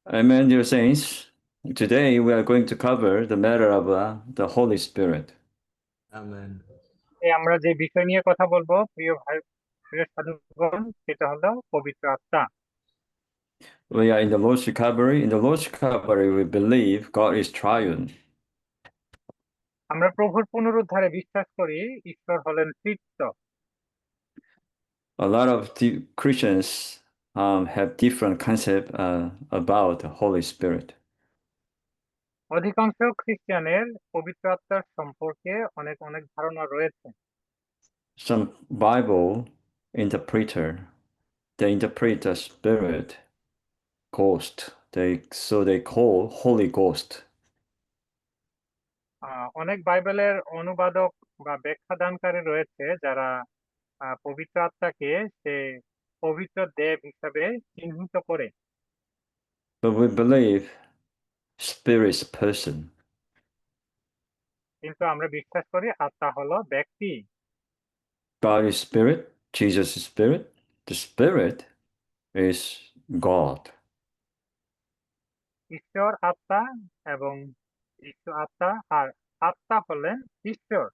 Amen, dear saints. Today we are going to cover the matter of the Holy Spirit. Amen. আমরা যে বিষয় নিয়ে কথা বলবো প্রিয় ভাই প্রিয় সাধুগণ সেটা হলো পবিত্র আত্মা। We are in the Lord's recovery. In the Lord's recovery, we believe God is triune. আমরা প্রভুর পুনরুদ্ধারে বিশ্বাস করি ঈশ্বর হলেন তৃতীয়। A lot of Christians have different concept about the Holy Spirit. অধিকাংশ খ্রিস্টানের পবিত্র আত্মার সম্পর্কে অনেক অনেক ধারণা রয়েছে। Some Bible interpreter, they interpret the Spirit, ghost. They call Holy Ghost. অনেক বাইবেলের অনুবাদক বা ব্যাখ্যা দানকারী রয়েছে যারা পবিত্র আত্মাকে সে পবিত্র দেব হিসাবে চিহ্নিত করে। But we believe Spirit is person. কিন্তু আমরা বিশ্বাস করি আত্মা হলো ব্যক্তি। God is Spirit, Jesus is Spirit. The Spirit is God. ঈশ্বর আত্মা এবং ঈশ্বর আত্মা আর আত্মা হলেন ঈশ্বর।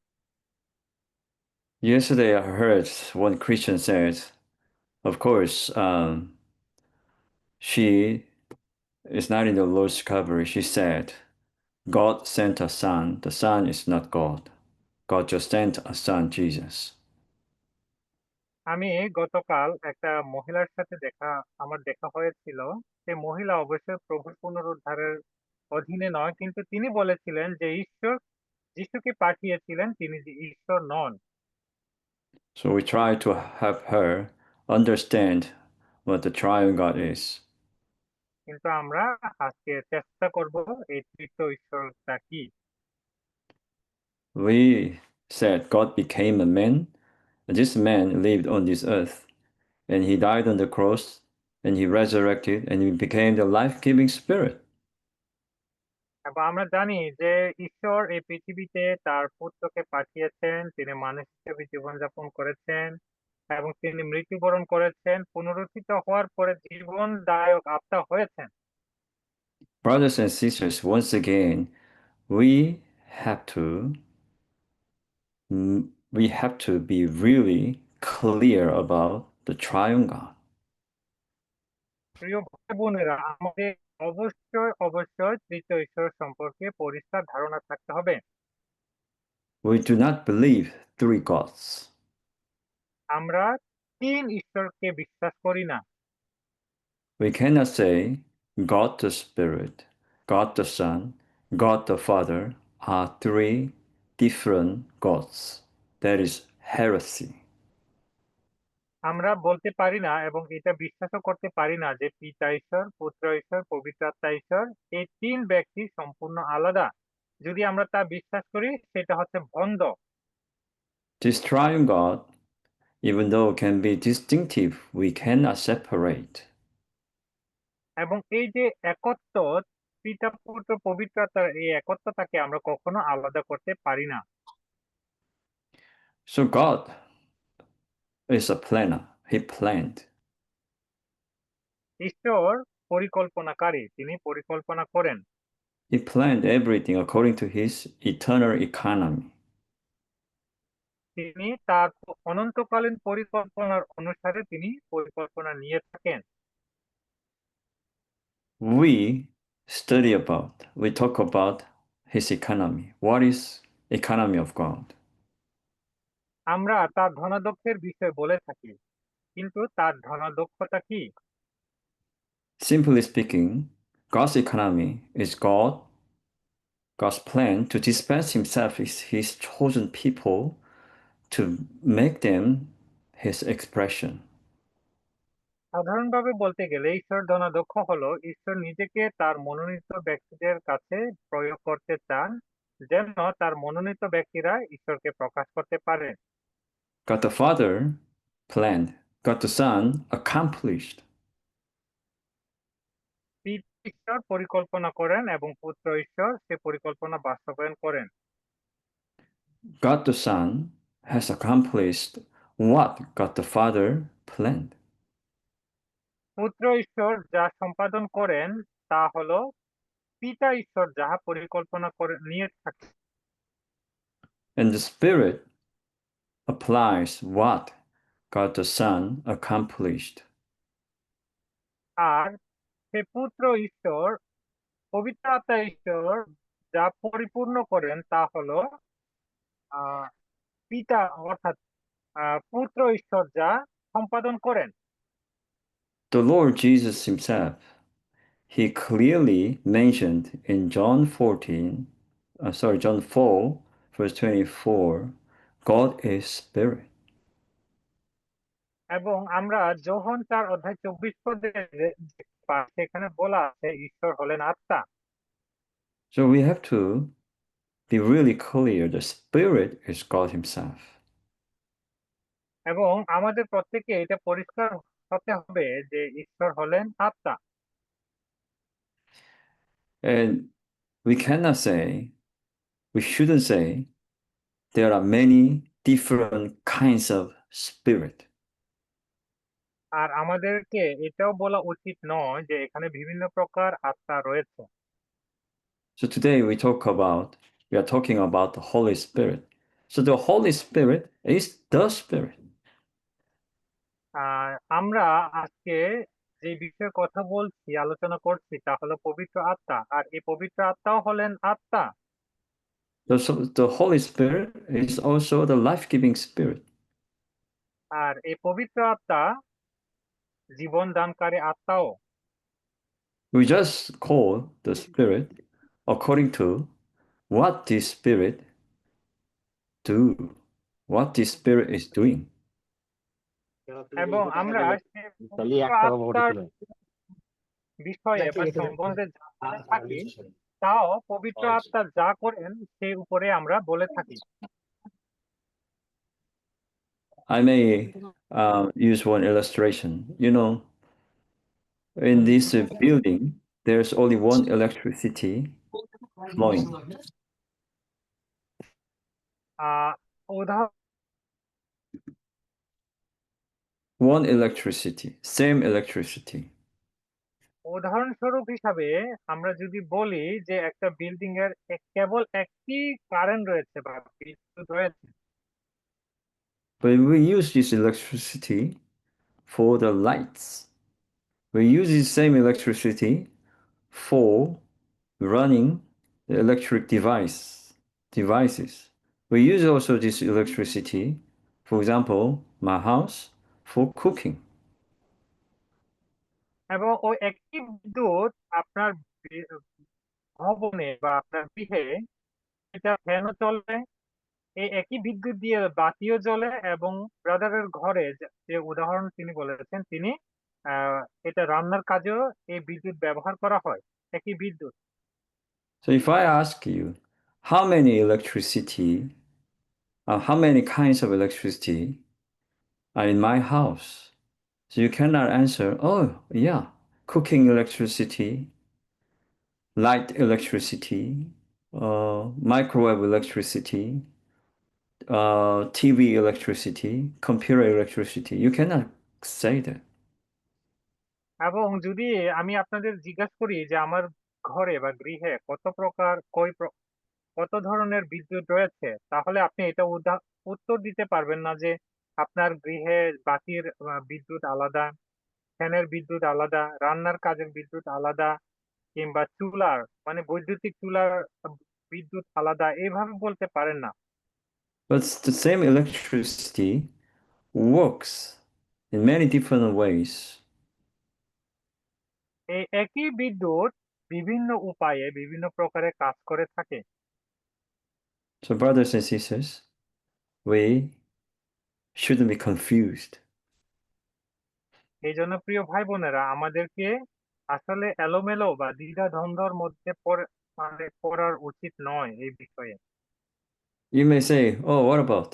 Yesterday, I heard one Christian said, of course, she is not in the Lord's recovery. She said, God sent a son. The son is not God. God just sent a son, Jesus. আমি গতকাল একটা মহিলার সাথে আমার দেখা হয়েছিল। সে মহিলা অবশ্যই প্রভুর পুনরুদ্ধারের অধীনে নয়, কিন্তু তিনি বলেছিলেন যে ঈশ্বর যিশুকে পাঠিয়েছিলেন, তিনি যে ঈশ্বর নন। So we try to help her understand what the triune God is. কিন্তু আমরা আজকে চেষ্টা করব এই তৃতীয় ঈশ্বরটা কি। We said God became a man. This man lived on this earth, and he died on the cross, and he resurrected, and he became the life-giving spirit. এবং আমরা জানি যে ঈশ্বর এই পৃথিবীতে তার পুত্রকে পাঠিয়েছেন, তিনি মানুষ হিসেবে জীবনযাপন করেছেন এবং তিনি মৃত্যুবরণ করেছেন, পুনরুত্থিত হওয়ার পরে জীবনদায়ক আত্মা হয়েছেন। Brothers and sisters, once again, we have to we have to be really clear about the triune God. প্রিয় ভাই বোনেরা, আমাদের অবশ্যই অবশ্যই তৃতীয় ঈশ্বর সম্পর্কে পরিষ্কার ধারণা থাকতে হবে। We do not believe three gods. আমরা তিন ঈশ্বরকে বিশ্বাস করি না। We cannot say God the Spirit, God the Son, God the Father are three different gods. That is heresy. আমরা বলতে পারি না এবং এটা বিশ্বাসও করতে পারি না যে পিতা ঈশ্বর, পুত্র ঈশ্বর, পবিত্র আত্মা ঈশ্বর এই তিন ব্যক্তি সম্পূর্ণ আলাদা। যদি আমরা তা বিশ্বাস করি সেটা হচ্ছে ভণ্ড। This triune God, even though can be distinctive, we cannot separate. এবং এই যে একত্ব, পিতা পুত্র পবিত্র আত্মার এই একত্বটাকে আমরা কখনো আলাদা করতে পারি না। So God is a planner. He planned. ঈশ্বর পরিকল্পনাকারী, তিনি পরিকল্পনা করেন। He planned everything according to his eternal economy. তিনি তার অনন্তকালীন পরিকল্পনার অনুসারে তিনি পরিকল্পনা নিয়ে থাকেন। We talk about his economy. What is economy of God? আমরা তার ধনাধ্যক্ষের বিষয় বলে থাকি, কিন্তু তার ধনাধ্যক্ষতা কি? Simply speaking, God's economy is God's plan to dispense himself with his chosen people to make them his expression. সাধারণভাবে বলতে গেলে ঈশ্বর ধনাধ্যক্ষ হলো ঈশ্বর নিজেকে তার মনোনীত ব্যক্তিদের কাছে প্রয়োগ করতে চান, যেন তার মনোনীত ব্যক্তিরা ঈশ্বরকে প্রকাশ করতে পারে। God the Father planned. God the Son accomplished. পিতা ঈশ্বর পরিকল্পনা করেন এবং পুত্র ঈশ্বর সে পরিকল্পনা বাস্তবায়ন করেন। God the Son has accomplished what God the Father planned. পুত্র ঈশ্বর যা সম্পাদন করেন তা হলো পিতা ঈশ্বর যাহা পরিকল্পনা করে নিয়ে থাকে। And the Spirit applies what God the Son accomplished. আর সে পুত্র ঈশ্বর, পবিত্র আত্মা ঈশ্বর যা পরিপূর্ণ করেন তা হলো আহ পিতা অর্থাৎ পুত্র ঈশ্বর যা সম্পাদন করেন। The Lord Jesus himself, he clearly mentioned in John 4, verse 24, God is spirit. এবং আমরা যোহন 4:24 দেখতে পাই, সেখানে বলা আছে ঈশ্বর হলেন আত্মা। So we have to be really clear. The spirit is God himself. এবং আমাদের প্রত্যেকে এটা পরিষ্কার হতে হবে যে ঈশ্বর হলেন আত্মা। And we cannot say, we shouldn't say, there are many different kinds of spirit. আর আমাদেরকে এটাও বলা উচিত নয় যে এখানে বিভিন্ন প্রকার আত্মা রয়েছে। So today we are talking about the Holy Spirit. So the Holy Spirit is the Spirit. আর আমরা আজকে যে বিষয়ে কথা বলছি, আলোচনা করছি তা হলো পবিত্র আত্মা, আর এই পবিত্র আত্মাও হলেন আত্মা। The Holy Spirit is also the life-giving Spirit. আর এই পবিত্র আত্মা জীবন দানকারী আত্মাও। We just call the Spirit according to what this Spirit do, what this Spirit is doing. এবং আমরা সেই পবিত্র আত্মার বিষয়ে বা সম্বন্ধে যা বলে থাকি তাও পবিত্র আত্মা যা করেন সেই উপরে আমরা বলে থাকি। I may use one illustration. In this building, there's only one electricity flowing. উদাহরণ One electricity, same electricity. উদাহরণস্বরূপ হিসাবে আমরা যদি বলি যে একটা বিল্ডিং এর কেবল একটি কারেন্ট রয়েছে বা বিদ্যুৎ রয়েছে, But we use this electricity for the lights. We use the same electricity for running the electric devices. We use also this electricity, for example, my house, for cooking. এবং ওই একটি বিদ্যুৎ আপনার ভবনে বা আপনার গৃহে এটা ফ্যানও চলে, এই একই বিদ্যুৎ দিয়ে বাতিও জ্বলে, এবং ব্রাদারের ঘরে যে উদাহরণ তিনি বলেছেন তিনি আহ এটা রান্নার কাজেও এই বিদ্যুৎ ব্যবহার করা হয়, একই বিদ্যুৎ। So if I ask you, how many how many kinds of electricity are in my house? So you cannot answer, oh, yeah, cooking electricity, light electricity, microwave electricity, TV electricity, computer electricity. You cannot say that. এবং যদি আমি আপনাদের জিজ্ঞাসা করি যে আমার ঘরে বা গৃহে কত প্রকার কত ধরনের বিদ্যুৎ রয়েছে, তাহলে আপনি এটা উত্তর দিতে পারবেন না যে আপনার গৃহে বাতির বিদ্যুৎ আলাদা, ফ্যানের বিদ্যুৎ আলাদা, রান্নার কাজের বিদ্যুৎ আলাদা, কিংবা চুলার মানে বৈদ্যুতিক চুলার বিদ্যুৎ আলাদা, এইভাবে বলতে পারেন না। But the same electricity works in many different ways. এই একই বিদ্যুৎ বিভিন্ন উপায়ে বিভিন্ন প্রকারে কাজ করে থাকে। So, brothers and sisters, we shouldn't be confused. এই জন্য প্রিয় ভাই বোনেরা, আমাদেরকে আসলে এলোমেলো বা দ্বিধা দ্বন্দ্বের মধ্যে মানে পড়ার উচিত নয় এই বিষয়ে। You may say, oh, what about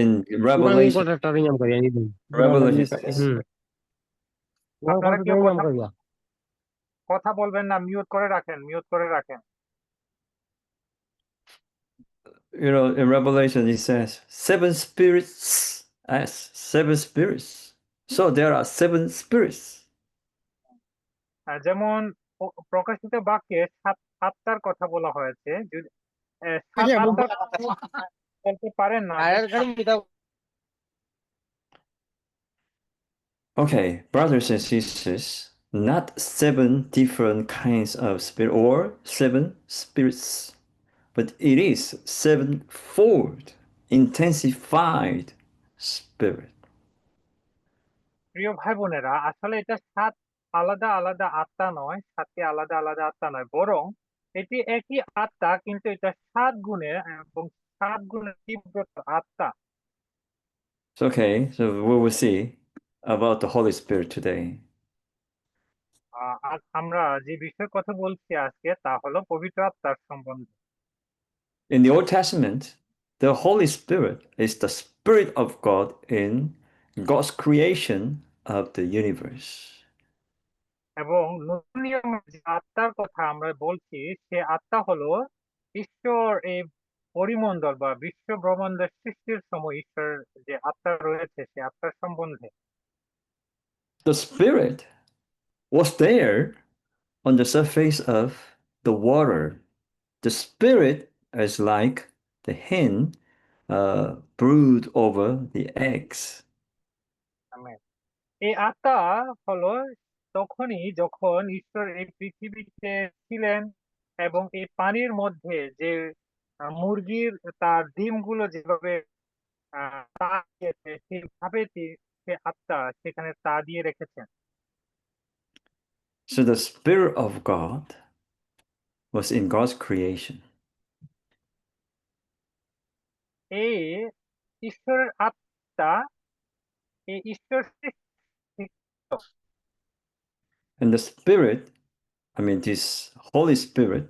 in Bang Revelation? ko taring yang kaya ini. Revelation says, Bang ko আপনারা কেউ taring yang কথা kaya. কথা বলবেন না, মিউট করে রাখেন, মিউট করে রাখেন। in Revelation it says, seven spirits as seven spirits. So there are seven spirits. যেমন প্রকাশিত বাক্যে সাত আত্মার কথা বলা হয়েছে। যদি সাত Kasi আত্মার bumba বলতে পারেন না যে kaya kasi kita Okay, brothers and sisters, not seven different kinds of spirit or seven spirits, but it is sevenfold intensified spirit. প্রিয় ভাই বোনেরা, আসলে এটা সাত আলাদা আলাদা আত্মা নয়, সাতটি আলাদা আলাদা আত্মা নয়, বরং এটি একই আত্মা, কিন্তু এটা সাত গুণের এবং সাত গুণের তীব্রতা আত্মা। So we will see about the Holy Spirit today. আজ আমরা যে বিষয়ের কথা বলছি আজকে তা হলো পবিত্র আত্মার সম্বন্ধে। In the Old Testament, the Holy Spirit is the Spirit of God in God's creation of the universe. এবং নতুন নিয়মের যে আত্মার কথা আমরা বলছি, সে আত্মা হলো ঈশ্বর এই পরিমণ্ডল বা বিশ্ব ব্রহ্মাণ্ডের সৃষ্টির সময় ঈশ্বর যে আত্মা রয়েছে সে আত্মার সম্বন্ধে। The Spirit was there on the surface of the water. The Spirit is like the hen brood over the eggs. Amen. এই আত্মা হলো তখনই যখন ঈশ্বর এই পৃথিবীতে ছিলেন এবং এই পানির মধ্যে যে মুরগির তার ডিমগুলো যেভাবে তা দিয়েছে সেইভাবে সে আত্মা সেখানে তা দিয়ে রেখেছেন। So the Spirit of God was in God's creation. এই ঈশ্বরের আত্মা এই ঈশ্বর And the Spirit, this Holy Spirit,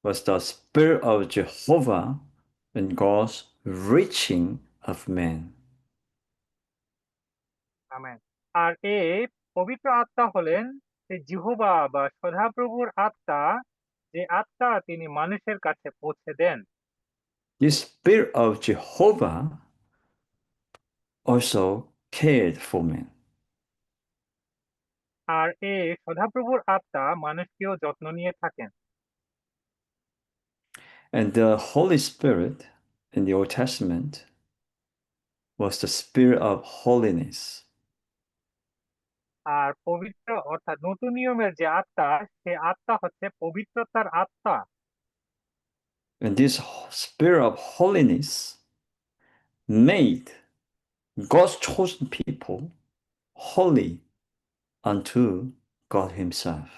was the Spirit of Jehovah and God's reaching of man. Amen. আর এই পবিত্র আত্মা হলেন সেই জিহোবা বা সদাপ্রভুর আত্মা, যে আত্মা তিনি মানুষের কাছে পৌঁছে দেন। This Spirit of Jehovah also cared for man. আর এই সদাপ্রভুর আত্মা মানুষকেও যত্ন নিয়ে থাকেন। And the Holy Spirit in the Old Testament was the Spirit of holiness. আর পবিত্র অর্থাৎ নতুন নিয়মের যে আত্মা, সে আত্মা হচ্ছে পবিত্রতার আত্মা। And this Spirit of holiness made God's chosen people holy unto God Himself.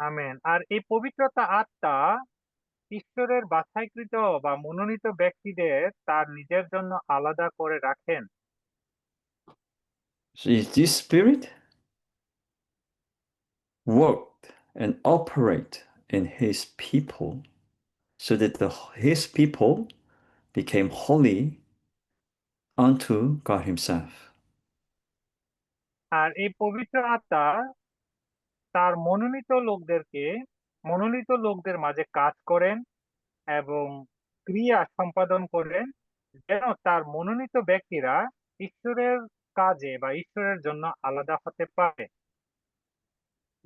Amen. আর এই পবিত্রতা আত্মা ঈশ্বরের বাছাইকৃত বা মনোনীত ব্যক্তিদের তার নিজের জন্য আলাদা করে রাখেন। So this Spirit worked and operate in His people so that His people became holy unto God Himself. আর এই পবিত্র আত্মা তার মনোনীত লোকদের মাঝে কাজ করেন এবং ক্রিয়া সম্পাদন করেন, যেন তার মনোনীত ব্যক্তিরা ঈশ্বরের কাজে বা ঈশ্বরের জন্য আলাদা হতে পারে।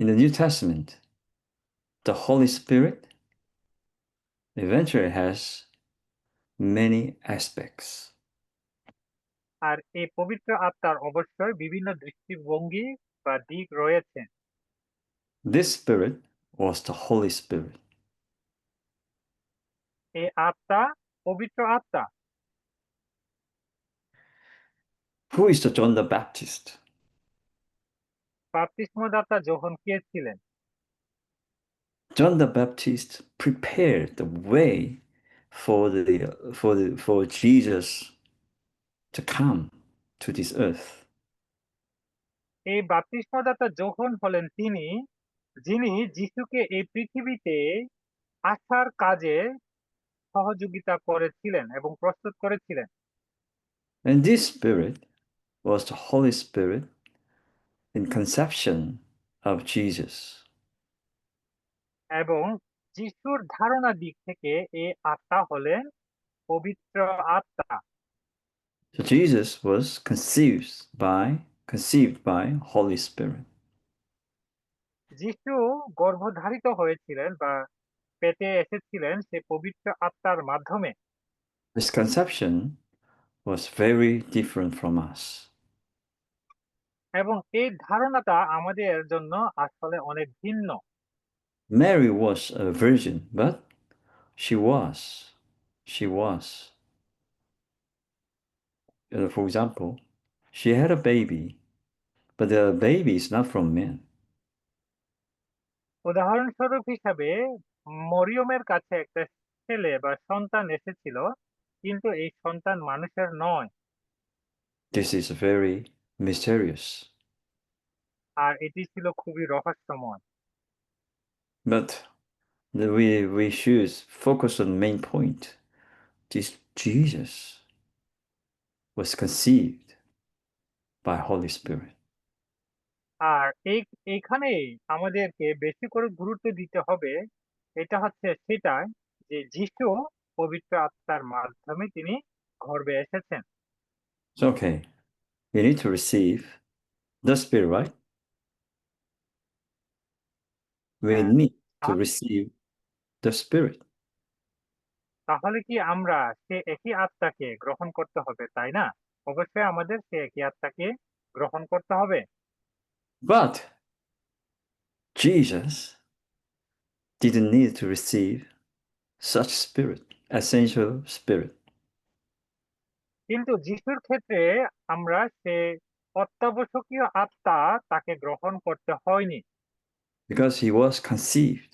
In the New Testament, the Holy Spirit eventually has many aspects. আর এই পবিত্র আত্মার অবশ্যই বিভিন্ন দৃষ্টিভঙ্গি বা দিক রয়েছে। This Spirit was the Holy Spirit. এই আত্মা পবিত্র আত্মা। Who is the John the Baptist? বাপ্তিস্মদাতা যোহন কে ছিলেন? John the Baptist prepared the way for Jesus to come to this earth. এই বাপ্তিস্মদাতা যোহন হলেন যিনি যিশুকে এই পৃথিবীতে আসার কাজে সহযোগিতা করেছিলেন এবং প্রস্তুত করেছিলেন। And this Spirit was the Holy Spirit in conception of Jesus. এবং যিশুর ধারণা দিক থেকে এই আত্মা হলেন পবিত্র আত্মা। So Jesus was conceived by Holy Spirit. যিশু গর্ভধারিত হয়েছিলেন বা পেটে এসেছিলেন সে পবিত্র আত্মার মাধ্যমে, His conception was very different from us. এবং এই ধারণাটা আমাদের জন্য আসলে অনেক ভিন্ন। Mary was a virgin, but she was. For example, she had a baby, but the baby is not from man. উদাহরণস্বরূপ হিসাবে মরিয়মের কাছে একটা ছেলে বা সন্তান এসেছিল, কিন্তু এই সন্তান মানুষের নয়। This is very mysterious. আর এটি ছিল খুবই রহস্যময়। But we should focus on the main point. This Jesus was conceived by Holy Spirit. আর এইখানেই আমাদেরকে বেশি করে গুরুত্ব দিতে হবে, এটা হচ্ছে সেটাই যে যিশু পবিত্র আত্মার মাধ্যমে তিনি গর্ভে এসেছেন। So, okay, we need to receive the Spirit, right? We হ্যাঁ, need to তা- receive the Spirit. তাহলে কি আমরা সে একই আত্মাকে গ্রহণ করতে হবে, তাই না? অবশ্যই আমাদের সে একই আত্মাকে গ্রহণ করতে হবে। But Jesus didn't need to receive such spirit, essential spirit, কিন্তু যিশুর ক্ষেত্রে আমরা সে অত্যাবশ্যকীয় আত্মা তাকে গ্রহণ করতে হয়নি, because he was conceived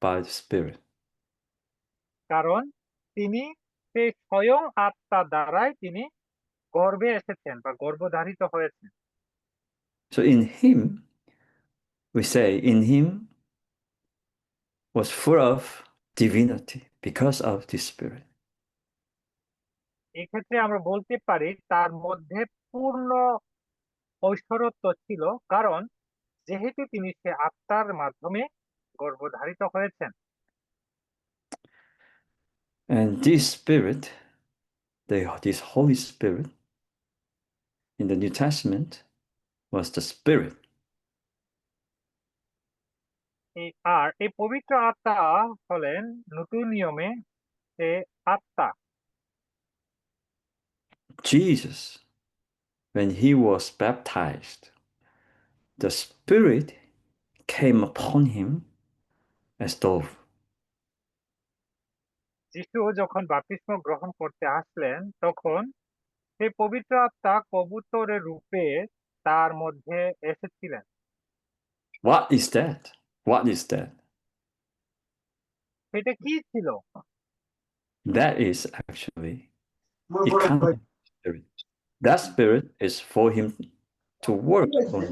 by the Spirit. কারণ তিনি সেই স্বয়ং আত্মা দ্বারাই তিনি গর্ভে এসেছেন বা গর্ভধারিত হয়েছেন। So in him, we say, in him was full of divinity because of the Spirit. এই ক্ষেত্রে আমরা বলতে পারি তার মধ্যে পূর্ণ ঐশ্বরত্ব ছিল, কারণ যেহেতু তিনি সে আত্মার মাধ্যমে গর্ভধারিত হয়েছেন। And this Spirit, this Holy Spirit in the New Testament was the Spirit আর এই পবিত্র আত্মা হলেন নতুন নিয়মে সে আত্মা। Jesus, when he was baptized, the Spirit came upon him as dove. যিশু যখন বাপ্তিস্ম গ্রহণ করতে আসলেন, তখন সেই পবিত্র আত্মা কবুতরের রূপে তার মধ্যে এসেছিলেন। What is that? What is that? সেটা কি ছিল? That is actually a kind of spirit. That spirit is for him to work on.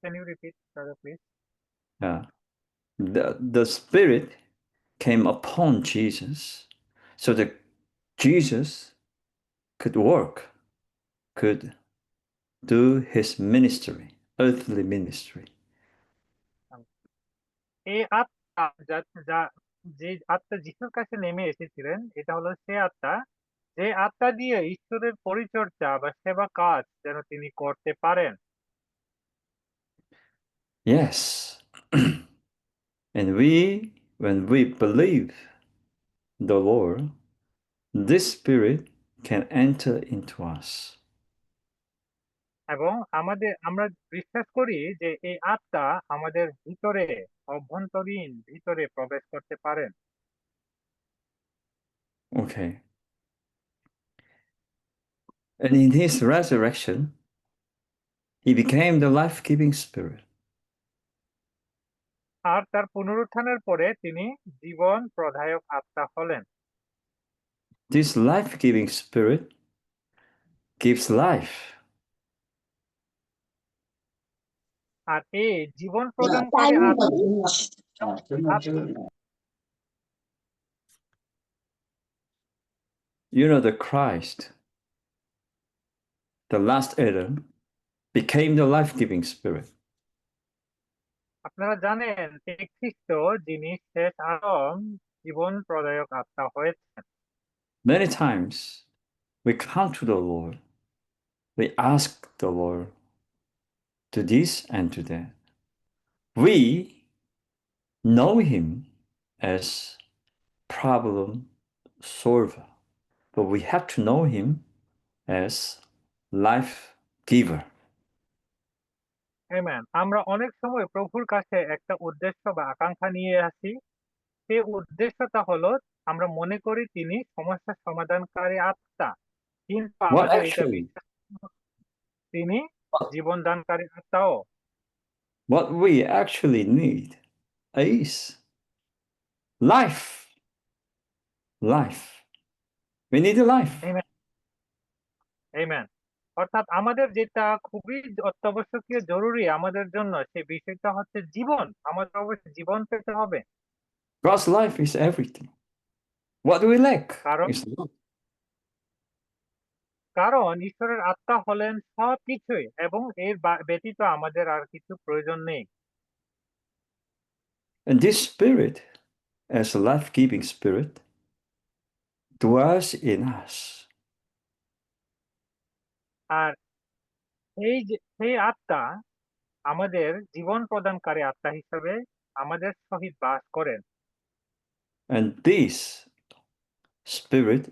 Can you repeat, brother, please? The spirit came upon Jesus so that Jesus could work, could do his ministry, earthly ministry. এই আত্মা যে আত্মা যিশুর কাছে নেমে এসেছিলেন, এটা হলো সে আত্মা যে আত্মা দিয়ে ঈশ্বরের পরিচর্যা বা সেবা কাজ যেন তিনি করতে পারেন। Yes. And when we believe the Lord, this spirit can enter into us. এবং আমরা বিশ্বাস করি যে এই আত্মা আমাদের অভ্যন্তরীণ ভিতরে প্রবেশ করতে পারেন। Okay. And in his resurrection, he became the life-giving spirit. আর তার পুনরুত্থানের পরে তিনি জীবন প্রদায়ক আত্মা হলেন। This life-giving spirit gives life. আর এই জীবন প্রদানকারী You know, the Christ, the last Adam, became the life-giving spirit. আপনারা জানেন এই খ্রিস্ট যিনি শেষ আদম জীবন প্রদায়ক আত্মা হয়েছেন। Many times we come to the Lord We ask the Lord to this and to that. We know Him as problem solver, but we have to know Him as life giver. Amen. আমরা অনেক সময় প্রভুর কাছে একটা উদ্দেশ্য বা আকাঙ্ক্ষা নিয়ে আসি। সেই উদ্দেশ্যটা হলো আমরা মনে করি তিনি সমস্যা সমাধানকারী আত্মা, কিন্তু What আমাদের এটা actually, বিশ্বাস তিনি জীবন দানকারী আত্মাও। what we actually need is life. Life. We need a life. Amen. অর্থাৎ আমাদের যেটা খুবই অত্যাবশ্যকীয় জরুরি আমাদের জন্য, সেই বিষয়টা হচ্ছে জীবন। আমাদের অবশ্যই জীবন পেতে হবে। God's life is everything. What do we lack কারণ is love. কারণ ঈশ্বরের আত্মা হলেন সবকিছুই, এবং এর ব্যতীত আমাদের আর কিছু প্রয়োজন নেই। And this spirit, as a life-giving spirit, dwells in us. আর সেই আত্মা আমাদের জীবন প্রদানকারী আত্মা হিসেবে আমাদের সহিত বাস করেন। And this spirit,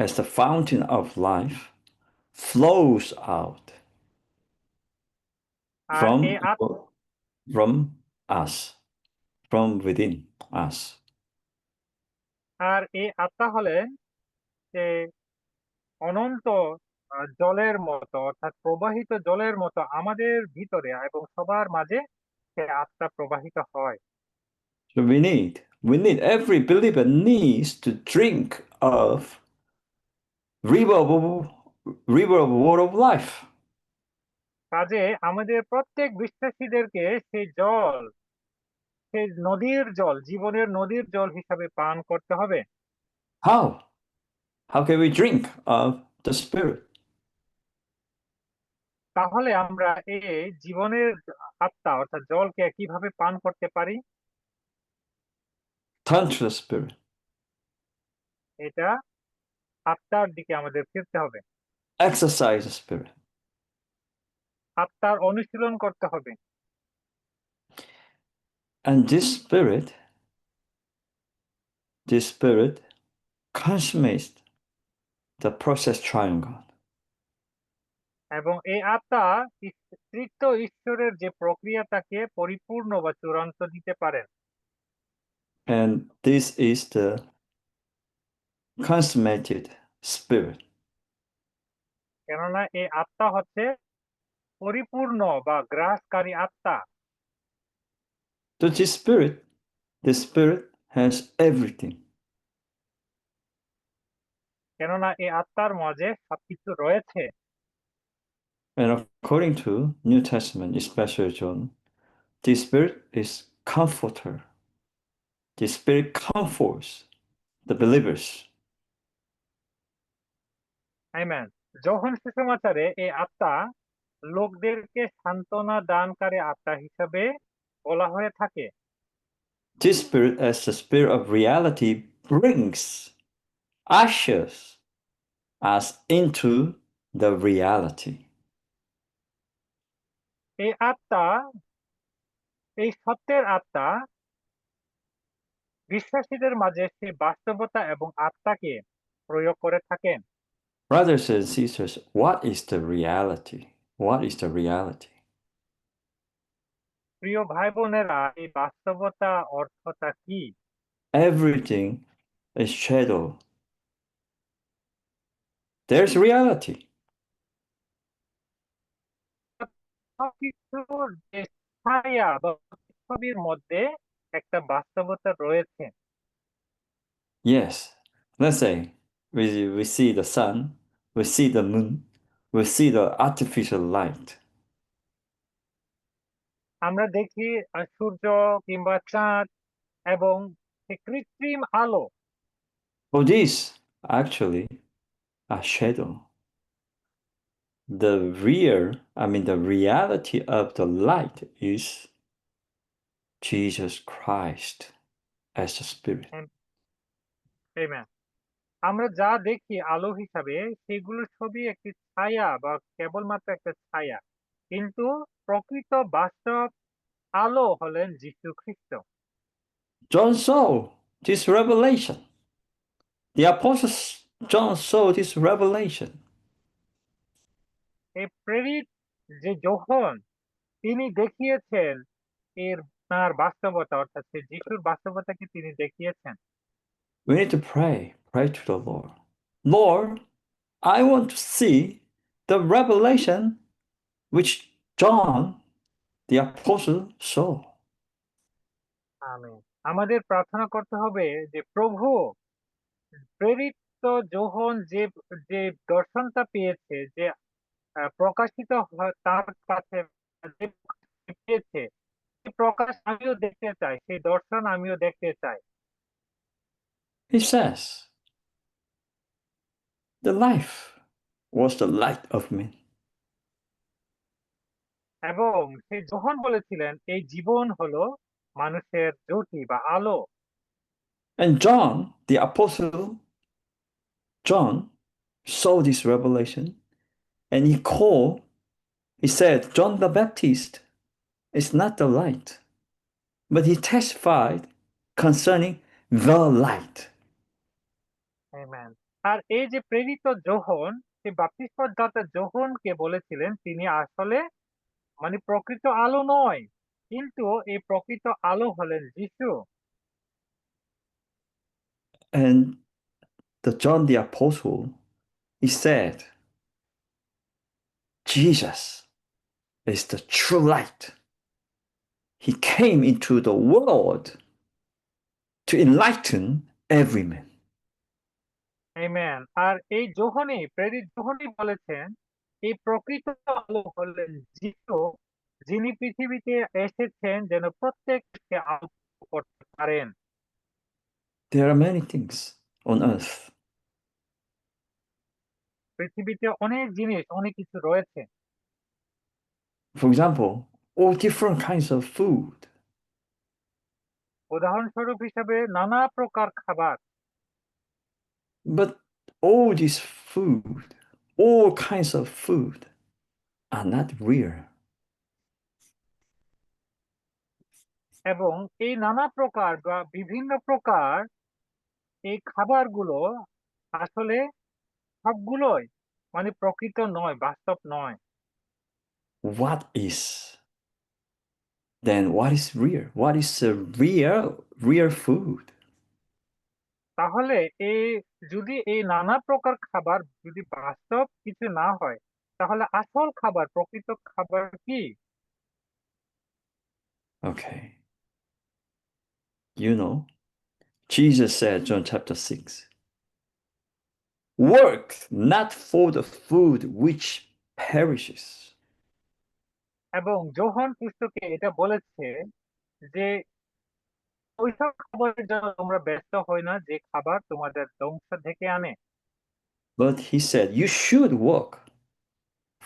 as the fountain of life, flows out R from, এই from us, from within us. আত্মা হলেন যে অনন্ত জলের মতো, অর্থাৎ প্রবাহিত জলের মতো আমাদের ভিতরে এবং সবার মাঝে সে আত্মা প্রবাহিত হয়। So every believer needs to drink of river of water of life. কাজে আমাদের প্রত্যেক বিশ্বাসীদেরকে সেই নদীর জল, জীবনের নদীর জল হিসাবে পান করতে হবে। How? How can we drink of the Spirit? তাহলে আমরা এই জীবনের আত্মা অর্থাৎ জলকে কিভাবে পান করতে পারি? Turn to the Spirit. এটা আত্মার দিকে আমাদের ফিরতে হবে, Exercise the Spirit. আত্মার অনুশীলন করতে হবে। And this Spirit consummates the process triangle. এবং এই আত্মা তৃতীয় ঈশ্বরের যে প্রক্রিয়াটাকে পরিপূর্ণ বা চূড়ান্ত দিতে পারেন। And this is the consummated Spirit. কেননা এই আত্মা হচ্ছে পরিপূর্ণ বা গ্রাসকারী আত্মা। So the Spirit has everything. কেননা এই আত্মার মাঝে সবকিছু রয়েছে। And according to New Testament, especially John, the Spirit is comforter. The Spirit comforts the believers. Amen. যোহন সুসমাচারে এই আত্মা লোকদেরকে সান্ত্বনা দানকারী আত্মা হিসেবে বলা হয়ে থাকে। This Spirit, as the Spirit of reality, ushers us into the reality. এই আত্মা, এই সত্যের আত্মা বিশ্বাসীদের মাঝে সেই বাস্তবতা এবং আত্মাকে প্রয়োগ করে থাকেন। Brothers and sisters, what is the reality? What is the reality? প্রিয় ভাই বোনেরা, এই বাস্তবতা অর্থটা কি? Everything is shadow. There's reality. সবকিছুর যে ছায়া বা ছবির মধ্যে একটা বাস্তবতা রয়েছে। Yes. Let's say we see the sun, we see the moon, we see the artificial light. আমরা দেখি সূর্য কিংবা চাঁদ এবং কৃত্রিম আলো। Oh, these actually are shadow. The reality of the light is Jesus Christ as the Spirit. Amen. আমরা যা দেখি আলো হিসাবে সেগুলোর ছবি একটি ছায়া বা কেবলমাত্র একটা ছায়া, কিন্তু প্রকৃত বাস্তব আলো হলেন যীশু খ্রিস্ট। John saw this revelation. The Apostle John saw this revelation. এই প্রেরিত যে যোহন, তিনি দেখিয়েছেন এর তার বাস্তবতা, অর্থাৎ সে যিশুর বাস্তবতাকে তিনি দেখিয়েছেন। We need to pray to the Lord. Lord, I want to see the revelation which John the Apostle saw. Amen. আমাদের প্রার্থনা করতে হবে যে প্রভু, প্রেরিত যোহন যে যে দর্শনটা পেয়েছে, যে প্রকাশিত তার কাছে যে পেয়েছে, সেই প্রকাশ আমিও দেখতে চাই, সেই দর্শন আমিও দেখতে চাই। He says, the life was the light of men. এবং সে যোহন বলেছিলেন এই জীবন হলো মানুষের জ্যোতি বা আলো। And John, the Apostle John, saw this revelation and he said, John the Baptist is not the light, but he testified concerning the light. Amen. আর এই যে প্রেরিত যোহন, সেই বাপ্তিস্মদাতা যোহনকে বলেছিলেন তিনি আসলে মানে প্রকৃত আলো নয়, কিন্তু এই প্রকৃত আলো হলেন যিশু। And the John the Apostle, he said, Jesus is the true light. He came into the world to enlighten every man. Amen. আর এই যোহনই, প্রেরিত যোহনই বলেছেন এই প্রকৃত আলো হলেন যিশু, যিনি পৃথিবীতে এসেছেন যেন প্রত্যেককে আলো করতে পারেন। There are many things on earth. পৃথিবীতে অনেক জিনিস, অনেক কিছু রয়েছে। For example, all different kinds of food. উদাহরণস্বরূপ হিসাবে নানা প্রকার খাবার। But all this food, all kinds of food, are not real. এবং এই নানা প্রকার বা বিভিন্ন প্রকার এই খাবারগুলো আসলে সবগুলোই মানে প্রকৃত নয়, বাস্তব নয়। What is what is real? What is a real food? তাহলে এই যদি এই নানা প্রকার খাবার যদি বাস্তব কিছু না হয়, তাহলে আসল খাবার, প্রকৃত খাবার কি? Okay. You know, Jesus said, John chapter 6, work not for the food which perishes. এবং যোহন পুস্তকে এটা বলেছে যে ওইসব খাবারের জন্য তোমরা ব্যস্ত হই না যে খাবার তোমাদের ধ্বংস থেকে আনে। But he said, you should work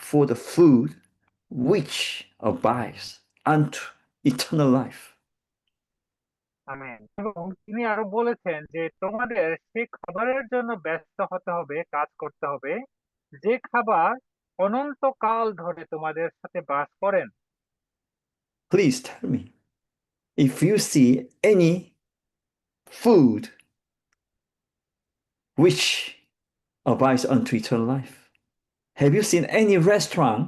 for the food which abides unto eternal life. Amen. এবং তিনি আরো বলেছেন যে তোমাদের সেই খাবারের জন্য ব্যস্ত হতে হবে, কাজ করতে হবে, যে খাবার অনন্তকাল ধরে তোমাদের সাথে বাস করেন। Please tell me if you see any food which abides unto eternal life. Have you seen any restaurant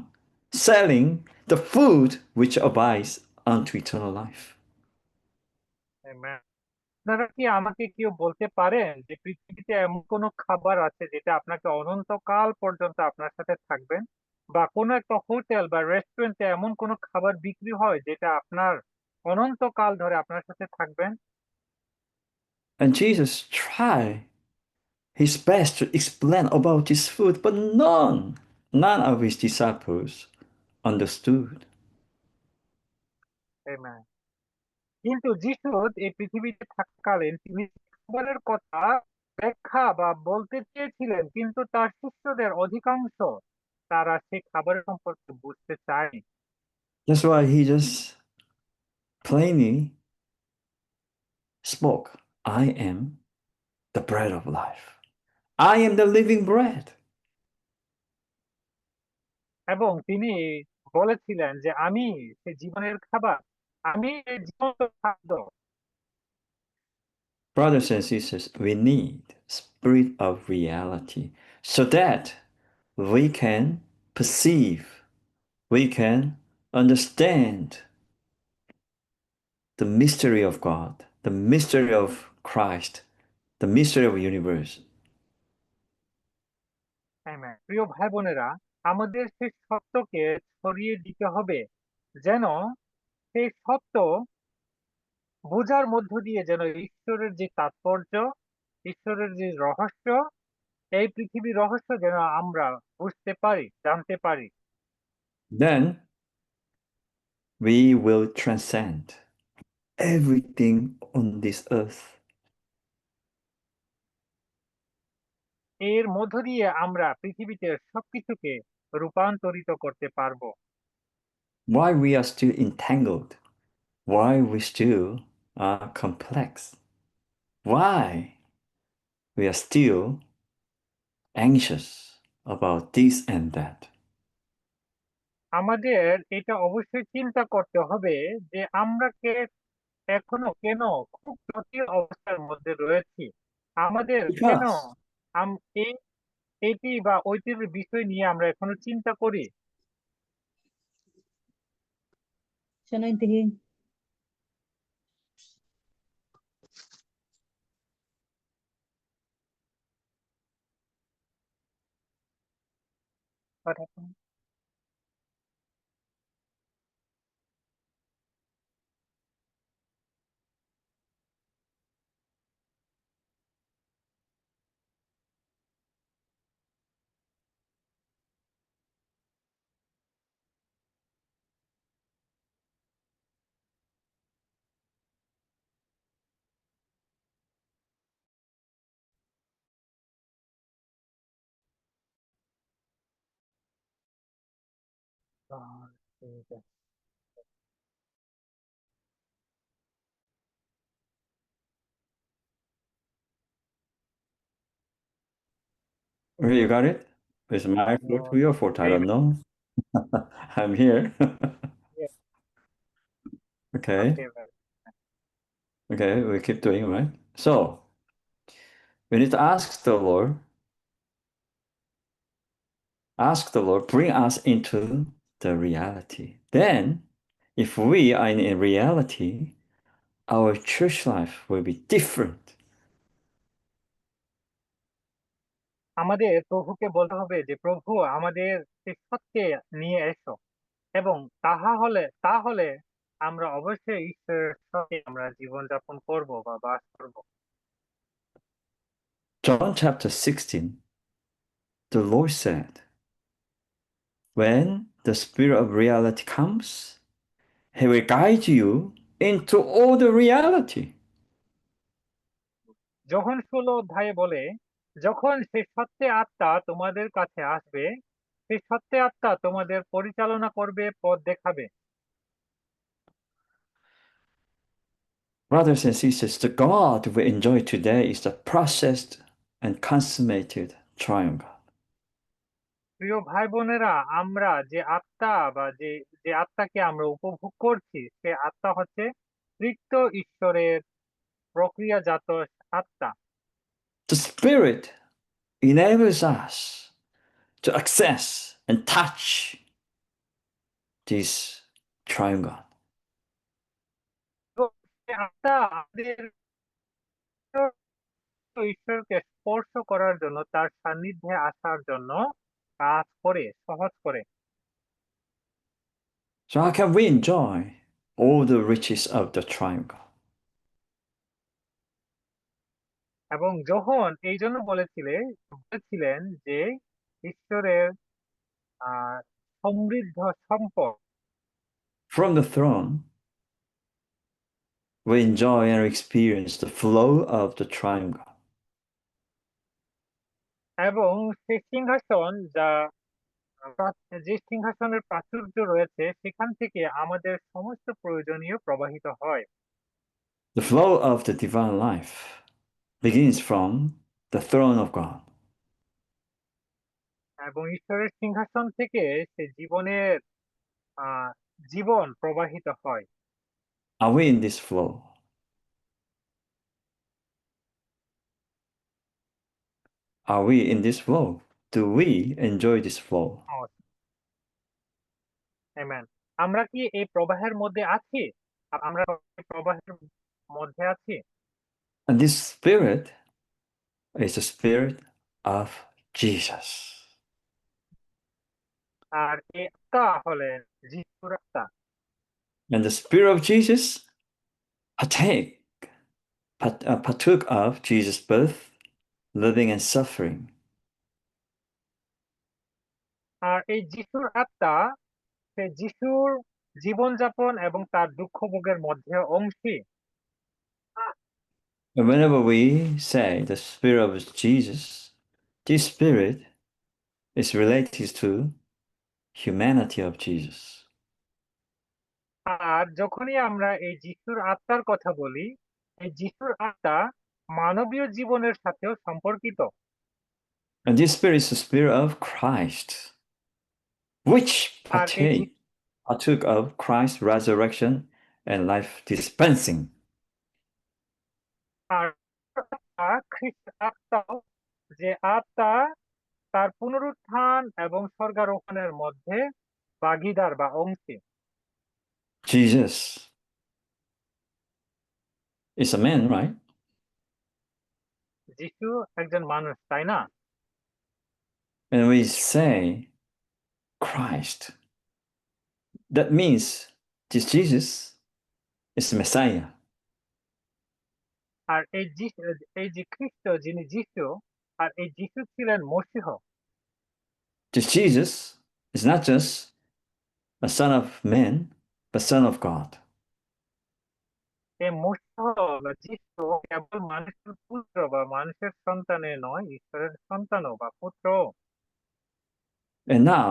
selling the food which abides unto eternal life? Amen. আপনারা কি আমাকে কেউ বলতে পারেন যে পৃথিবীতে এমন কোনো খাবার আছে যেটা আপনাকে অনন্তকাল পর্যন্ত আপনার সাথে থাকবেন, বা কোনো একটা হোটেল বা রেস্টুরেন্টে এমন কোনো খাবার বিক্রি হয় যেটা আপনার অনন্তকাল ধরে আপনার সাথে থাকবেন? And Jesus tried his best to explain about this food, but none of his disciples understood. Amen. কিন্তু যিশু এই পৃথিবীতে থাকাকালীন তিনি খাবারের কথা ব্যাখ্যা বা বলতে চেয়েছিলেন, কিন্তু তার শিষ্যদের অধিকাংশ তারা সেই খাবারের সম্পর্কে বুঝতে চায়নি। That's why he just plainly spoke, I am the bread of life. I am the living bread. এবং তিনি বলেছিলেন যে আমি সে জীবনের খাবার, আমি এই জীবন্ত খাদ্য। Brothers and sisters, we need spirit of reality so that we can perceive, we can understand the mystery of God, the mystery of Christ, the mystery of the universe. Amen. প্রিয় ভাই বোনেরা, আমাদের সেই সত্যকে ছড়িয়ে দিতে হবে, যেন সেই সত্য বোঝার মধ্য দিয়ে যেন ঈশ্বরের যে তাৎপর্য, ঈশ্বরের যে রহস্য, এই পৃথিবীর রহস্য যেন আমরা বুঝতে পারি, জানতে পারি। Then we will transcend everything on this earth. এর মধ্য দিয়ে আমরা পৃথিবীতে সবকিছুকে রূপান্তরিত করতে পারবো। Why we are still entangled, why we still are complex, why we are still anxious about this and that. আমাদের এটা অবশ্যই চিন্তা করতে হবে যে আমরা এখনো কেন খুব জটিল অবস্থার মধ্যে রয়েছি। আমাদের কেন Because এই এটি বা ওইটির বিষয় নিয়ে আমরা এখনো চিন্তা করি। Siya na yung tingin. ঠিক আছে। okay, you got it? Is my fault, your fault? I don't know. I'm here. Yes. Okay, Okay, well, okay, we keep doing, right? So we need to ask the Lord, bring us into the reality. Then, if we are in a reality, our church life will be different. আমাদের প্রভুকে বলতে হবে যে প্রভু আমাদের সেই সত্যে নিয়ে এসো, এবং তাহলে আমরা অবশ্যই ঈশ্বরের সাথে আমরা জীবনযাপন করব বা বাস করব। John chapter 16, the Lord said, when the Spirit of reality comes, He will guide you into all the reality. যখন 16 অধ্যায়ে বলে, যখন সেই সত্যে আত্মা তোমাদের কাছে আসবে, সেই সত্যে আত্মা তোমাদের পরিচালনা করবে, পথ দেখাবে। Brothers and sisters, the God we enjoy today is the processed and consummated triangle. প্রিয় ভাই বোনেরা, আমরা যে আত্মা বা যে যে আত্মাকে আমরা উপভোগ করছি, সে আত্মা হচ্ছে তৃপ্ত ঈশ্বরের প্রক্রিয়াজাত আত্মা। The Spirit enables us to access and touch this triangle. তো সে আত্মা আমাদের ঈশ্বরকে স্পর্শ করার জন্য, তার সান্নিধ্যে আসার জন্য কাজ করে, সহজ করে। So how can we enjoy all the riches of the triangle? এবং যখন এই জন্য বলেছিলেন যে ঈশ্বরের সমৃদ্ধ সম্পদ, From the throne, we enjoy and experience the flow of the triangle. এবং সেই সিংহাসন যে সিংহাসনের প্রাচুর্য রয়েছে, সেখান থেকে আমাদের সমস্ত প্রয়োজনীয় প্রবাহিত হয়। The flow of the divine life begins from the throne of God. এবং ঈশ্বরের সিংহাসন থেকে সে জীবনের জীবন প্রবাহিত হয়। Are we in this flow? Are we in this flow? Do we enjoy this flow? Amen. আমরা কি এই প্রবাহের মধ্যে আছি? আমরা এই প্রবাহের মধ্যে আছি? And this spirit is the spirit of Jesus. আর এই আত্মা হলেন যিশুর আত্মা। And the spirit of Jesus partook of Jesus' birth, living and suffering. আর এই যিশুর আত্মা সে যিশুর জীবনযাপন এবং তার দুঃখ ভোগের মধ্যে অংশী। And whenever we say the spirit of Jesus, this spirit is related to humanity of Jesus. আর যখনই আমরা এই যিশুর আত্মার কথা বলি, এই যিশুর আত্মা মানবীয় জীবনের সাথেও সম্পর্কিত। And this spirit is the spirit of Christ, which আর এই partook of Christ's resurrection and life dispensing. আর খ্রিস্ট আত্মাও যে আত্মা তার পুনরুত্থান এবং স্বর্গারোহণের মধ্যে ভাগীদার বা অংশী। Jesus is a man, right? যিশু একজন মানুষ, তাই না? And we say Christ. That means this Jesus is the Messiah. আর এই যে খ্রিস্ট যিনি যিশু, আর এই যিশু ছিলেন Masih. This Jesus is not just a son of man, but son of God. এই মসীহ বা যিশু কেবল মানুষের পুত্র বা মানুষের সন্তানে নয়, ঈশ্বরের সন্তানও বা পুত্র। And now,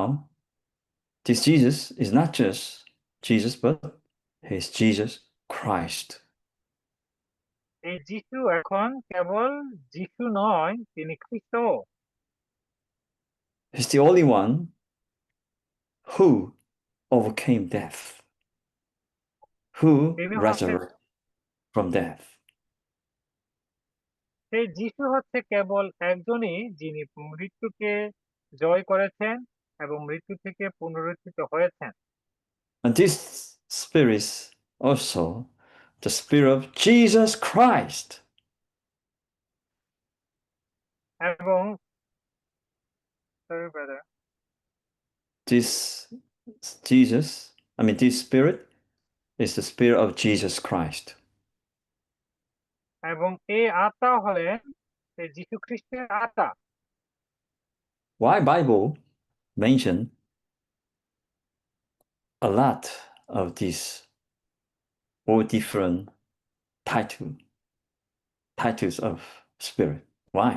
this Jesus is not just Jesus, but he's Jesus Christ. এই যিশু এখন কেবল যিশু নয়, তিনি খ্রিস্ট। He's the only one who overcame death, who তিনি resurrected from death. সেই যিশু হচ্ছে কেবল একজনই যিনি মৃত্যুকে জয় করেছেন এবং মৃত্যু থেকে পুনরুত্থিত হয়েছেন। And this spirit is also the spirit of Jesus Christ. এবং sorry brother, This spirit is the spirit of Jesus Christ. এবং এই আত্মা হলেন সেই যীশু খ্রিস্টের আত্মা। Why Bible mention a lot of these all different titles of spirit? Why?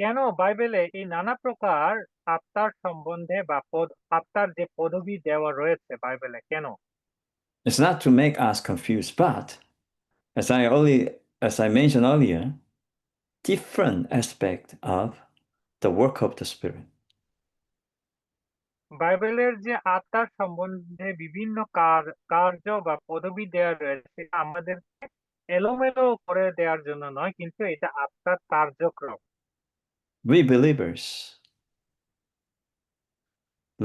কেন বাইবেলে এই নানা প্রকার আত্মার সম্বন্ধে বা আত্মার যে পদবি দেওয়া রয়েছে বাইবেলে, কেন? It's not to make us confused, but as I mentioned earlier, different aspect of the work of the spirit. বাইবেলের যে আত্মার সম্বন্ধে বিভিন্ন কার্য বা পদবি দেওয়া রয়েছে, আমাদেরকে এলোমেলো করে দেওয়ার জন্য নয়, কিন্তু এটা আত্মার কার্যক্রম। We believers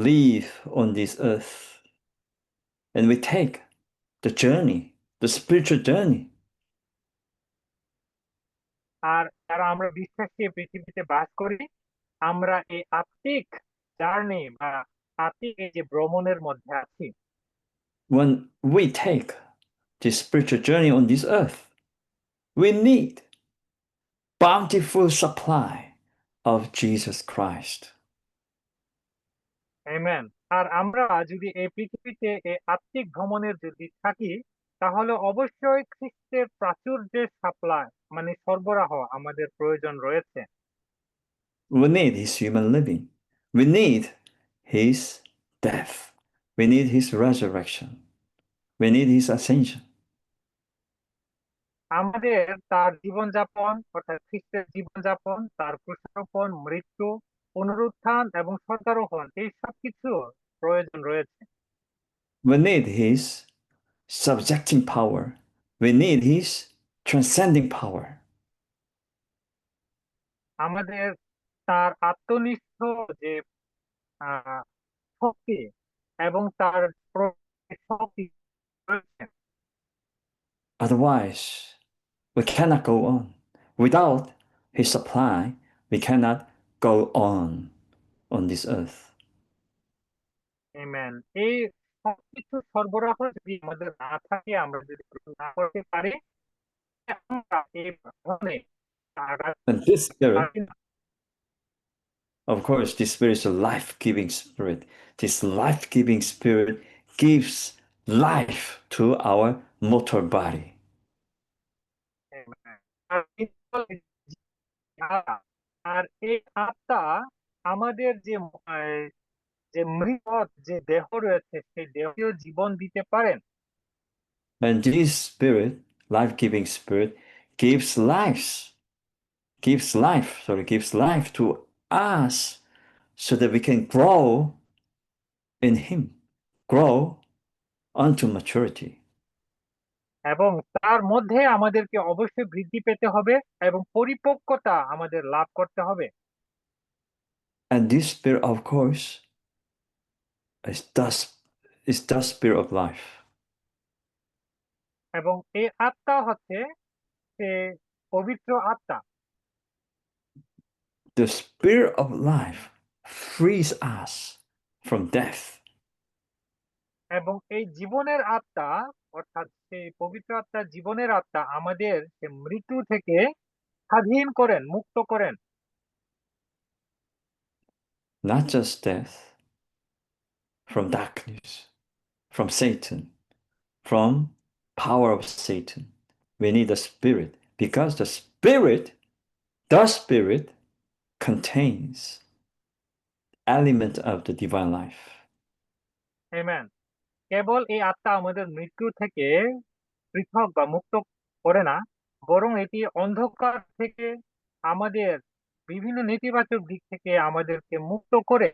live on this earth and we take the journey, the spiritual journey. আর যারা আমরা বিশ্বাসী পৃথিবীতে বাস করি, আমরা এই আত্মিক জার্নি বা আত্মিক এই যে ভ্রমণের মধ্যে আছি। When we take this spiritual journey on this earth, we need bountiful supply of Jesus Christ. Amen. আর আমরা যদি এই পৃথিবীতে এই আত্মিক ভ্রমণের যদি থাকি, তাহলে অবশ্যই খ্রিস্টের প্রাচুর্যের সাপ্লাই মানে সরবরাহ আমাদের প্রয়োজন রয়েছে। We need his human living. We need his death. We need his resurrection. We need his ascension. আমাদের তার জীবনযাপন অর্থাৎ খ্রিস্টের জীবনযাপন, তার ক্রুশারোপণ, মৃত্যু পুনরুত্থান এবং স্বর্গারোহণ এই সব কিছু প্রয়োজন রয়েছে। We need His subjecting power. We need His transcending power. আমাদের তার আত্মনিষ্ঠ যে আহ, শক্তি এবং তার শক্তি রয়েছে। Otherwise, we cannot go on. Without His supply, we cannot go on this earth. Amen. এই সবকিছু সরবরাহ যদি আমাদের না থাকে, আমরা যদি গ্রহণ না করতে পারি, আমরা এই ধরনের And this Spirit, পারি না। of course, this Spirit is a life-giving Spirit. This life-giving Spirit gives life to our mortal body. Amen. আর এই বলে যে আত্মা, আর এই আত্মা আমাদের যে মৃত যে দেহ রয়েছে সেই দেহকেও জীবন দিতে পারেন। And this Spirit, life-giving Spirit, gives life to us so that we can grow in Him, grow unto maturity. এবং তার মধ্যে আমাদেরকে অবশ্যই বৃদ্ধি পেতে হবে এবং পরিপক্কতা আমাদের লাভ করতে হবে। And this Spirit, of course, is the Spirit of life. এবং এই আত্মা হচ্ছে সে পবিত্র আত্মা। The Spirit of life frees us from death. এবং এই জীবনের আত্মা, অর্থাৎ সেই পবিত্র আত্মা, জীবনের আত্মা আমাদের সে মৃত্যু থেকে স্বাধীন করেন, মুক্ত করেন। Not just death, from darkness, from Satan, from power of Satan. We need the Spirit because the Spirit contains element of the divine life. Amen. কেবল এই আত্মা আমাদের মৃত্যু থেকে পৃথক বা মুক্ত করে না, বরং এটি অন্ধকার থেকে, আমাদের বিভিন্ন নেতিবাচক দিক থেকে আমাদেরকে মুক্ত করে।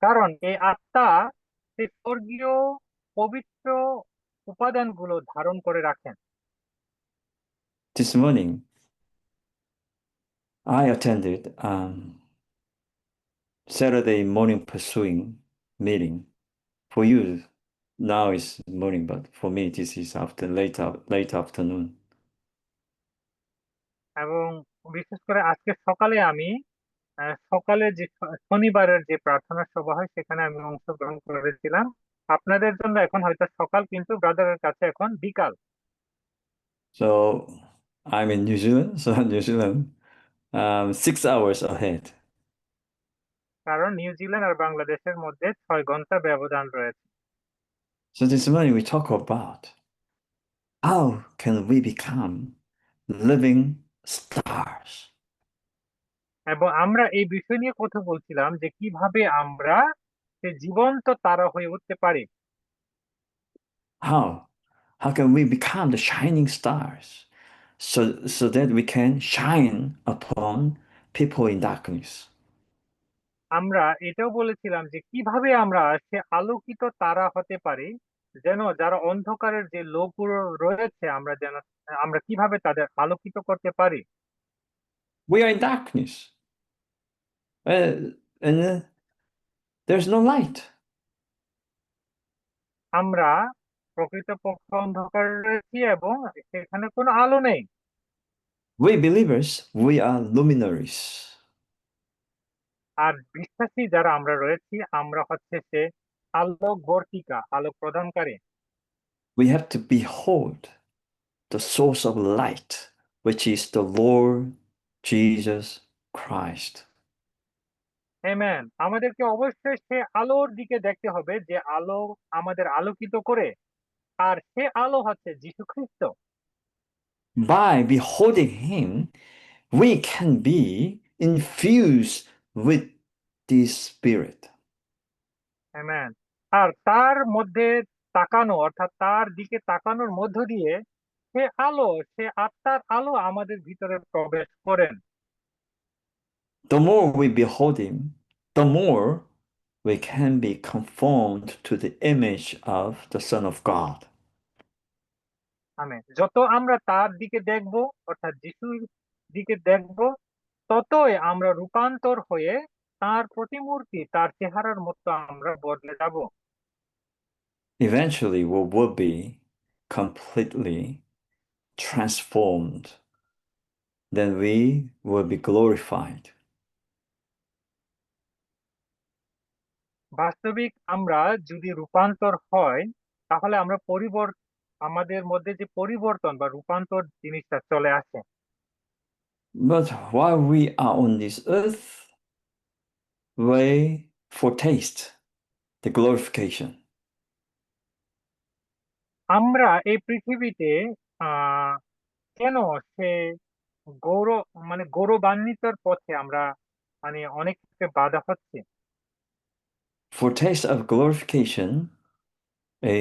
কারণ এই আত্মা সেই স্বর্গীয় পবিত্র উপাদানগুলো ধারণ করে রাখেন। This morning, I attended Saturday morning pursuing meeting. For you, now is morning, but for me, this is after late afternoon. এবং বিশেষ করে আজকে সকালে আমি সকালে যে শনিবারের যে প্রার্থনা সভা হয় সেখানে আমি অংশগ্রহণ করেছিলাম। আপনাদের জন্য এখন হয়তো সকাল, কিন্তু ব্রাদারের কাছে এখন বিকাল। So I'm in New Zealand, so New Zealand 6 hours ahead. কারণ নিউজিল্যান্ড আর বাংলাদেশের মধ্যে 6 ঘন্টা ব্যবধান রয়েছে। So this morning we talk about how can we become living stars? এবং আমরা এই বিষয় নিয়ে কথা বলছিলাম যে কিভাবে আমরা সে জীবন্ত তারা হয়ে উঠতে পারি। How? How can we become the shining stars so that we can shine upon people in darkness? আমরা এটাও বলেছিলাম যে কিভাবে আমরা সে আলোকিত তারা হতে পারি, যেন যারা অন্ধকারের যে লোকগুলো রয়েছে আমরা কিভাবে তাদের আলোকিত করতে পারি। We are in darkness, and there's no light. আমরা প্রকৃতপক্ষে অন্ধকারে রয়েছি এবং সেখানে কোনো আলো নেই। We believers, we are luminaries. আর বিশ্বাসী যারা আমরা রয়েছি, আমরা হচ্ছে সে আলোক বর্তিকা, আলোক প্রদানকারী। We have to behold the source of light, which is the Lord Jesus Christ. Amen. আমাদেরকে অবশ্যই সে আলোর দিকে দেখতে হবে যে আলো আমাদের আলোকিত করে, আর সে আলো হচ্ছে যীশু খ্রিস্ট। By beholding Him, we can be infused with this Spirit. Amen. আর তার মধ্যে তাকানো, অর্থাৎ তার দিকে তাকানোর মধ্য দিয়ে সে আলো, সে আত্মার আলো আমাদের ভিতরে প্রবেশ করেন। The more we behold Him, the more we can be conformed to the image of the Son of God. Amen. যত আমরা তার দিকে দেখব, অর্থাৎ যিশুর দিকে দেখব, ততই আমরা রূপান্তর হয়ে তার প্রতিমূর্তি, তার চেহারার মতো আমরা বদলে যাব। Eventually, we will be completely transformed. Then we will be glorified. বাস্তবিক আমরা যদি রূপান্তর হয়, তাহলে আমরা আমাদের মধ্যে যে পরিবর্তন বা রূপান্তর জিনিসটা চলে আসে। But while we are on this earth, we foretaste the glorification. আমরা এই পৃথিবীতে আহ কেন সে গৌরবান্বিতর পথে আমরা অনেক বাধা হচ্ছে। Foretaste of glorification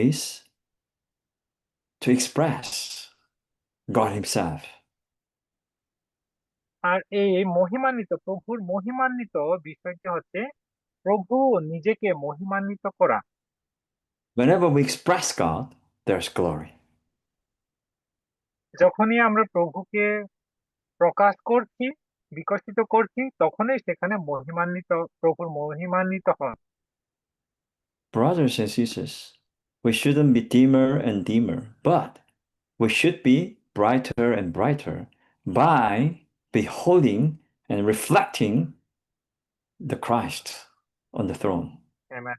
is to express God Himself. আর এই প্রভুর মহিমান্বিত বিষয়টি হচ্ছে প্রভু নিজেকে মহিমান্বিত করা। Whenever we express God, there's glory. যখনই আমরা প্রভুকে প্রকাশ করছি, বিকশিত করছি, তখনই সেখানে প্রভুর মহিমান্বিত হন। Brothers and sisters, we shouldn't be dimmer and dimmer, but we should be brighter and brighter by beholding and reflecting the Christ on the throne. Amen.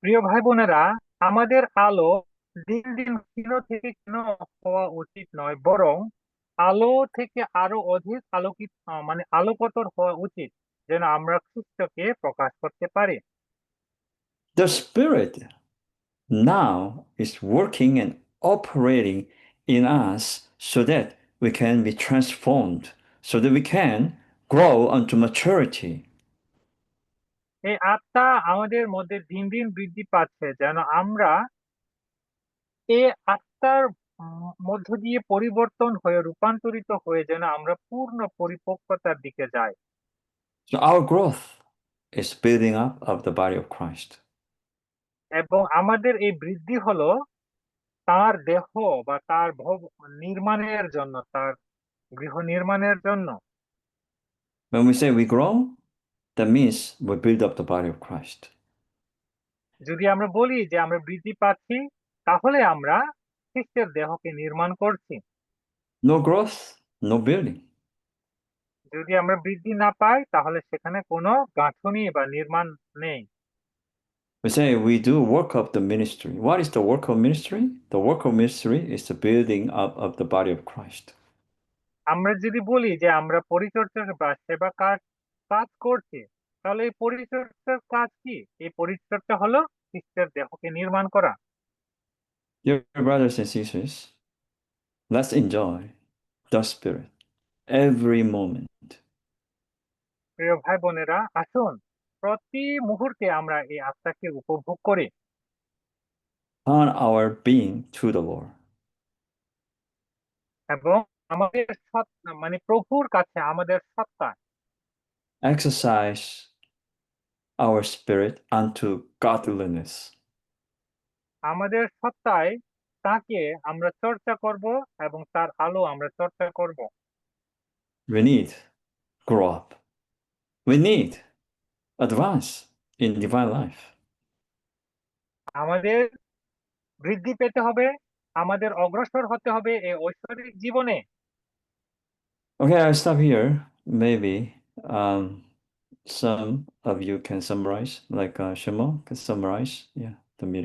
প্রিয় ভাই বোনেরা, আমাদের আলো দিন দিন ক্ষীণ থেকে ক্ষীণ হওয়া উচিত নয়, বরং আলো থেকে আরো অধিক আলোকতর হওয়া উচিত, যেন আমরা খ্রিস্টকে প্রকাশ করতে পারি। The Spirit now is working and operating in us so that we can be transformed, so that we can grow unto maturity. এই আত্মা আমাদের মধ্যে দিন দিন বৃদ্ধি পাচ্ছে, যেন আমরা এই আত্মার মধ্য দিয়ে পরিবর্তন হয়ে রূপান্তরিত হয়ে যেন আমরা পূর্ণ পরিপক্কতার দিকে যাই। So our growth is building up of the body of Christ. এবং আমাদের এই বৃদ্ধি হলো তার দেহ বা তার নির্মাণের জন্য, তার গৃহ নির্মাণের জন্য। When we say we grow, that means we build up the body of Christ. যদি আমরা বলি যে আমরা বৃদ্ধি পাচ্ছি, তাহলে আমরা খ্রিস্টের দেহকে নির্মাণ করছি। No growth, no building. যদি আমরা বৃদ্ধি না পাই, তাহলে সেখানে কোনো গাঁথনি বা নির্মাণ নেই। We say we do work of the ministry. What is the work of ministry? The work of ministry is the building up of the body of Christ. আমরা যদি বলি যে আমরা পরিচর্যা বা সেবা কাজ করছি, তাহলে এই পরিচর্যার কাজ কি? এই পরিচর্যা হলো খ্রিস্টের দেহকে নির্মাণ করা। Dear brothers and sisters, let's enjoy the Spirit every moment. প্রিয় ভাই বোনেরা, আসুন প্রতি মুহূর্তে আমরা এই আত্মাকে উপভোগ করি Turn our being to the Lord. এবং আমাদের প্রভুর কাছে আমাদের সত্তা Exercise our spirit unto godliness. আমাদের সত্তায় তাকে আমরা চর্চা করব এবং তার আলো আমরা চর্চা করব। We need grow up. We need advance in divine life. আমাদের বৃদ্ধি পেতে হবে, আমাদের অগ্রসর হতে হবে এই ঐশ্বরিক জীবনে। Okay, I'll stop here. Maybe some of you can summarize, like Shemo can summarize, the meeting.